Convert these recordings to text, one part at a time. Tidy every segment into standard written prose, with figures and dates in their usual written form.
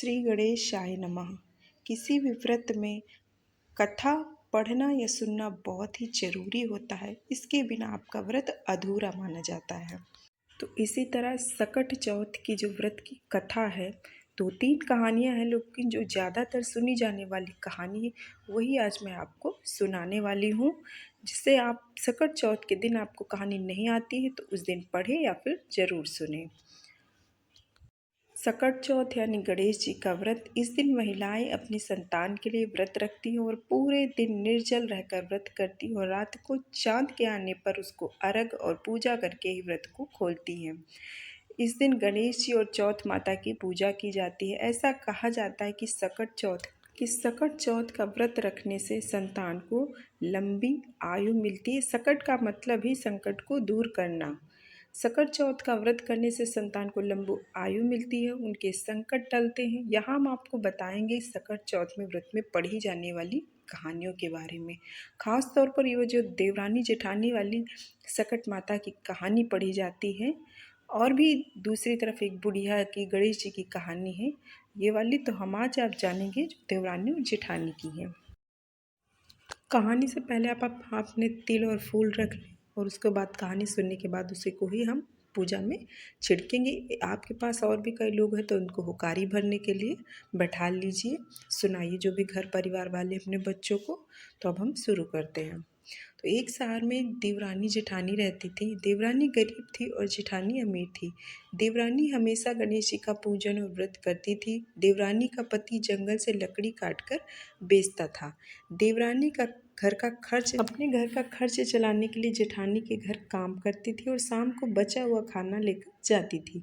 श्री गणेशाय नमः। किसी भी व्रत में कथा पढ़ना या सुनना बहुत ही ज़रूरी होता है। इसके बिना आपका व्रत अधूरा माना जाता है। तो इसी तरह सकट चौथ की जो व्रत की कथा है, 2-3 कहानियाँ हैं, लेकिन जो ज़्यादातर सुनी जाने वाली कहानी है वही आज मैं आपको सुनाने वाली हूँ। जिससे आप सकट चौथ के दिन आपको कहानी नहीं आती है तो उस दिन पढ़ें या फिर ज़रूर सुनें। सकट चौथ यानी गणेश जी का व्रत। इस दिन महिलाएं अपनी संतान के लिए व्रत रखती हैं और पूरे दिन निर्जल रहकर व्रत करती हैं और रात को चांद के आने पर उसको अर्घ और पूजा करके ही व्रत को खोलती हैं। इस दिन गणेश जी और चौथ माता की पूजा की जाती है। ऐसा कहा जाता है कि सकट चौथ का व्रत रखने से संतान को लंबी आयु मिलती है। सकट का मतलब ही संकट को दूर करना। सकट चौथ का व्रत करने से संतान को लंबी आयु मिलती है, उनके संकट टलते हैं। यहाँ हम आपको बताएंगे सकट चौथ में व्रत में पढ़ी जाने वाली कहानियों के बारे में। खास तौर पर ये जो देवरानी जेठानी वाली सकट माता की कहानी पढ़ी जाती है, और भी दूसरी तरफ एक बुढ़िया की गणेश जी की कहानी है। ये वाली तो हम आज आप जानेंगे जो देवरानी और जेठानी की है। कहानी से पहले आप आपने तिल और फूल रख लें और उसके बाद कहानी सुनने के बाद उसी को ही हम पूजा में छिड़केंगे। आपके पास और भी कई लोग हैं तो उनको होकारी भरने के लिए बैठा लीजिए। सुनाइए जो भी घर परिवार वाले अपने बच्चों को। तो अब हम शुरू करते हैं। तो एक शहर में देवरानी जेठानी रहती थी। देवरानी गरीब थी और जेठानी अमीर थी। देवरानी हमेशा गणेश जी का पूजन और व्रत करती थी। देवरानी का पति जंगल से लकड़ी काटकर बेचता था। देवरानी का अपने घर का खर्च चलाने के लिए जेठानी के घर काम करती थी और शाम को बचा हुआ खाना लेकर जाती थी।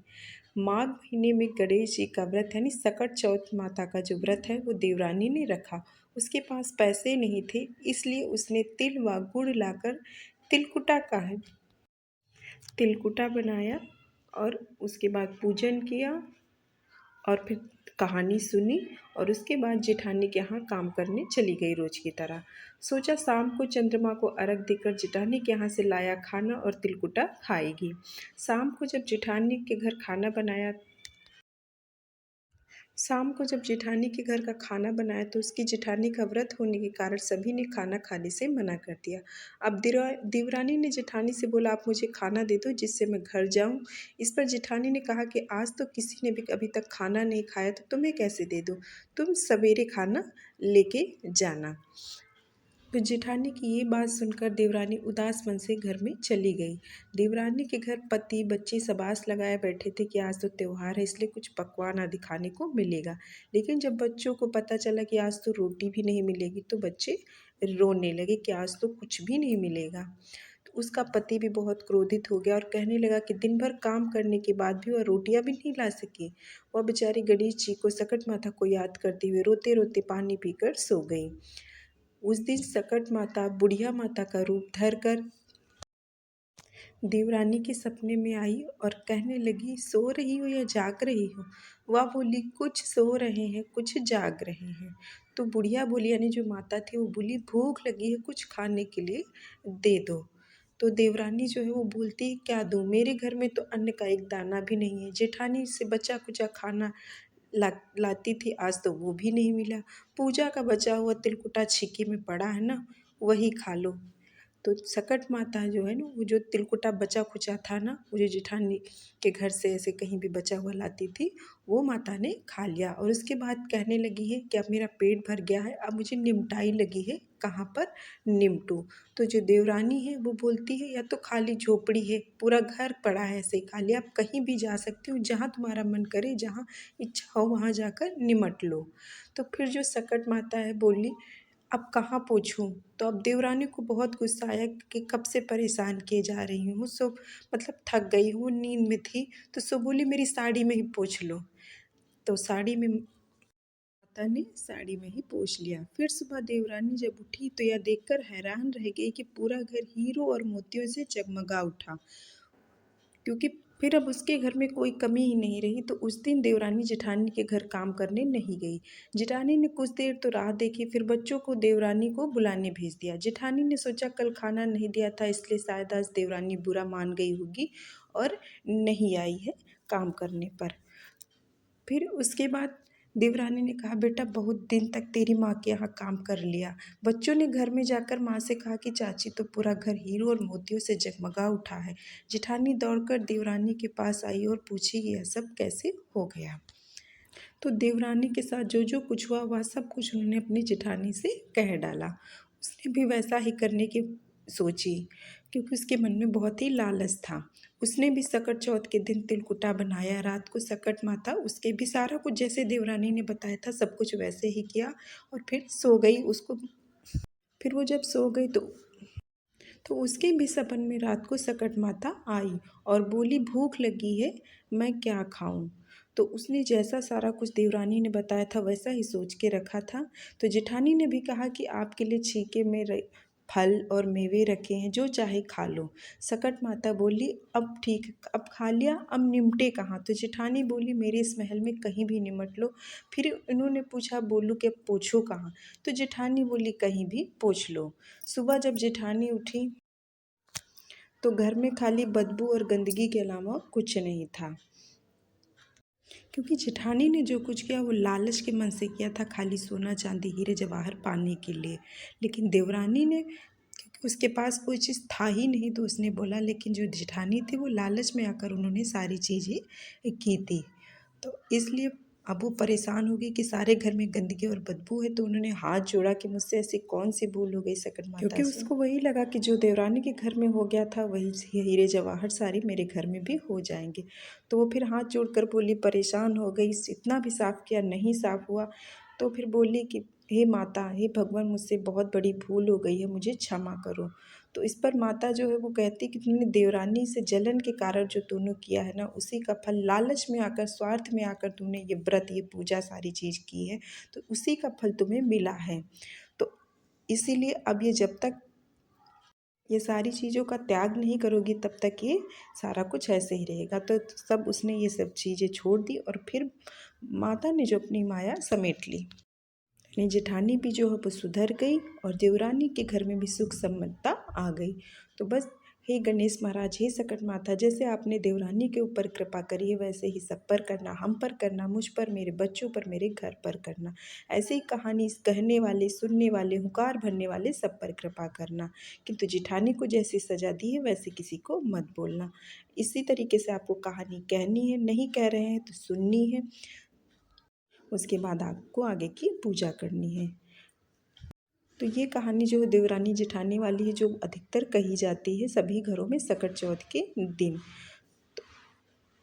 माघ महीने में गणेश जी का व्रत यानी सकट चौथ माता का जो व्रत है वो देवरानी ने रखा। उसके पास पैसे नहीं थे, इसलिए उसने तिल व गुड़ लाकर तिलकुटा बनाया और उसके बाद पूजन किया और फिर कहानी सुनी और उसके बाद जेठानी के यहाँ काम करने चली गई रोज की तरह। सोचा शाम को चंद्रमा को अर्घ देकर जेठानी के यहाँ से लाया खाना और तिलकुटा खाएगी। शाम को जब जेठानी के घर खाना बनाया तो उसकी जेठानी का व्रत होने के कारण सभी ने खाना खाने से मना कर दिया। अब देवरानी ने जेठानी से बोला, आप मुझे खाना दे दो जिससे मैं घर जाऊं। इस पर जेठानी ने कहा कि आज तो किसी ने भी अभी तक खाना नहीं खाया तो तुम्हें कैसे दे दूं, तुम सवेरे खाना लेके जाना। तो जेठानी की ये बात सुनकर देवरानी उदास मन से घर में चली गई। देवरानी के घर पति बच्चे सब आस लगाए बैठे थे कि आज तो त्योहार है, इसलिए कुछ पकवान आदि खाने को मिलेगा। लेकिन जब बच्चों को पता चला कि आज तो रोटी भी नहीं मिलेगी तो बच्चे रोने लगे कि आज तो कुछ भी नहीं मिलेगा। तो उसका पति भी बहुत क्रोधित हो गया और कहने लगा कि दिन भर काम करने के बाद भी वह रोटियां भी नहीं ला सकी। वह बेचारी गणेश जी को सकट माता को याद करते हुए रोते रोते पानी पीकर सो गई। उस दिन सकट माता बुढ़िया माता का रूप धरकर देवरानी के सपने में आई और कहने लगी, सो रही हो या जाग रही हो? वह बोली, कुछ सो रहे हैं कुछ जाग रहे हैं। तो बुढ़िया बोली यानी जो माता थी वो बोली, भूख लगी है, कुछ खाने के लिए दे दो। तो देवरानी जो है वो बोलती, क्या दूँ, मेरे घर में तो अन्न का एक दाना भी नहीं है। जेठानी से बचा कुचा खाना लाती थी, आज तो वो भी नहीं मिला। पूजा का बचा हुआ तिलकुटा छिक्की में पड़ा है ना, वही खा लो। तो सकट माता जो है ना, वो जो तिलकुटा बचा खुचा था ना, वो जो जेठानी के घर से ऐसे कहीं भी बचा हुआ लाती थी, वो माता ने खा लिया। और उसके बाद कहने लगी है कि अब मेरा पेट भर गया है, अब मुझे निमटाई लगी है, कहाँ पर निमटूं। तो जो देवरानी है वो बोलती है, या तो खाली झोपड़ी है, पूरा घर पड़ा है ऐसे ही खाली, आप कहीं भी जा सकती हो, जहाँ तुम्हारा मन करे, जहाँ इच्छा हो वहाँ जाकर निमट लो। तो फिर जो सकट माता है बोली, अब कहाँ पूछूं। तो अब देवरानी को बहुत गुस्सा आया कि कब से परेशान किए जा रही हूँ, सो मतलब थक गई हूँ, नींद में थी। तो सो बोली, मेरी साड़ी में ही पोंछ लो। तो माता ने साड़ी में ही पोंछ लिया। फिर सुबह देवरानी जब उठी तो यह देखकर हैरान रह गई कि पूरा घर हीरो और मोतियों से जगमगा उठा, क्योंकि फिर अब उसके घर में कोई कमी ही नहीं रही। तो उस दिन देवरानी जेठानी के घर काम करने नहीं गई। जेठानी ने कुछ देर तो राह देखी, फिर बच्चों को देवरानी को बुलाने भेज दिया। जेठानी ने सोचा कल खाना नहीं दिया था, इसलिए शायद आज देवरानी बुरा मान गई होगी और नहीं आई है काम करने पर। फिर उसके बाद देवरानी ने कहा, बेटा बहुत दिन तक तेरी माँ के यहाँ काम कर लिया। बच्चों ने घर में जाकर माँ से कहा कि चाची तो पूरा घर हीरो और मोतियों से जगमगा उठा है। जेठानी दौड़कर देवरानी के पास आई और पूछी यह सब कैसे हो गया। तो देवरानी के साथ जो जो कुछ हुआ वह सब कुछ उन्होंने अपनी जेठानी से कह डाला। उसने भी वैसा ही करने की सोची, क्योंकि उसके मन में बहुत ही लालच था। उसने भी सकट चौथ के दिन तिलकुटा बनाया। रात को सकट माता उसके भी सारा कुछ जैसे देवरानी ने बताया था सब कुछ वैसे ही किया और फिर सो गई। उसको फिर वो जब सो गई तो उसके भी सपन में रात को सकट माता आई और बोली, भूख लगी है, मैं क्या खाऊं। तो उसने जैसा सारा कुछ देवरानी ने बताया था वैसा ही सोच के रखा था। तो जेठानी ने भी कहा कि आपके लिए छीके में फल और मेवे रखे हैं, जो चाहे खा लो। सकट माता बोली, अब ठीक, अब खा लिया, अब निमटे कहाँ। तो जेठानी बोली, मेरे इस महल में कहीं भी निमट लो। फिर इन्होंने पूछा, बोलू कि अब पोछो कहाँ। तो जेठानी बोली, कहीं भी पोछ लो। सुबह जब जेठानी उठी तो घर में खाली बदबू और गंदगी के अलावा कुछ नहीं था, क्योंकि जेठानी ने जो कुछ किया वो लालच के मन से किया था, खाली सोना चांदी हीरे जवाहर पाने के लिए। लेकिन देवरानी ने, क्योंकि उसके पास कोई चीज़ था ही नहीं, तो उसने बोला, लेकिन जो जेठानी थी वो लालच में आकर उन्होंने सारी चीज़ें की थी। तो इसलिए अब वो परेशान हो गई कि सारे घर में गंदगी और बदबू है। तो उन्होंने हाथ जोड़ा कि मुझसे ऐसी कौन सी भूल हो गई सकट माता से, क्योंकि उसको वही लगा कि जो देवरानी के घर में हो गया था वही हीरे जवाहर सारी मेरे घर में भी हो जाएंगे। तो वो फिर हाथ जोड़कर बोली, परेशान हो गई, इतना भी साफ़ किया नहीं साफ़ हुआ। तो फिर बोली कि हे माता, हे भगवान, मुझसे बहुत बड़ी भूल हो गई है, मुझे क्षमा करो। तो इस पर माता जो है वो कहती कि तुमने देवरानी से जलन के कारण जो तूने किया है ना, उसी का फल, लालच में आकर, स्वार्थ में आकर तूने ये व्रत, ये पूजा सारी चीज़ की है, तो उसी का फल तुम्हें मिला है। तो इसीलिए अब ये जब तक ये सारी चीज़ों का त्याग नहीं करोगी तब तक ये सारा कुछ ऐसे ही रहेगा। तो सब उसने ये सब चीज़ें छोड़ दी और फिर माता ने जो अपनी माया समेट ली। यानी जेठानी भी जो है वो सुधर गई और देवरानी के घर में भी सुख समृद्धता आ गई। तो बस, हे गणेश महाराज, हे सकट माता, जैसे आपने देवरानी के ऊपर कृपा करी है वैसे ही सब पर करना, हम पर करना, मुझ पर, मेरे बच्चों पर, मेरे घर पर करना। ऐसे ही कहानी कहने वाले, सुनने वाले, हुंकार भरने वाले सब पर कृपा करना। किंतु जेठानी को जैसी सज़ा दी है वैसे किसी को मत बोलना। इसी तरीके से आपको कहानी कहनी है, नहीं कह रहे हैं तो सुननी है, उसके बाद आपको आगे की पूजा करनी है। तो ये कहानी जो है देवरानी जेठानी वाली है, जो अधिकतर कही जाती है सभी घरों में सकट चौथ के दिन। तो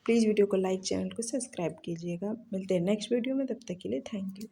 प्लीज़ वीडियो को लाइक, चैनल को सब्सक्राइब कीजिएगा। मिलते हैं नेक्स्ट वीडियो में, तब तक के लिए थैंक यू।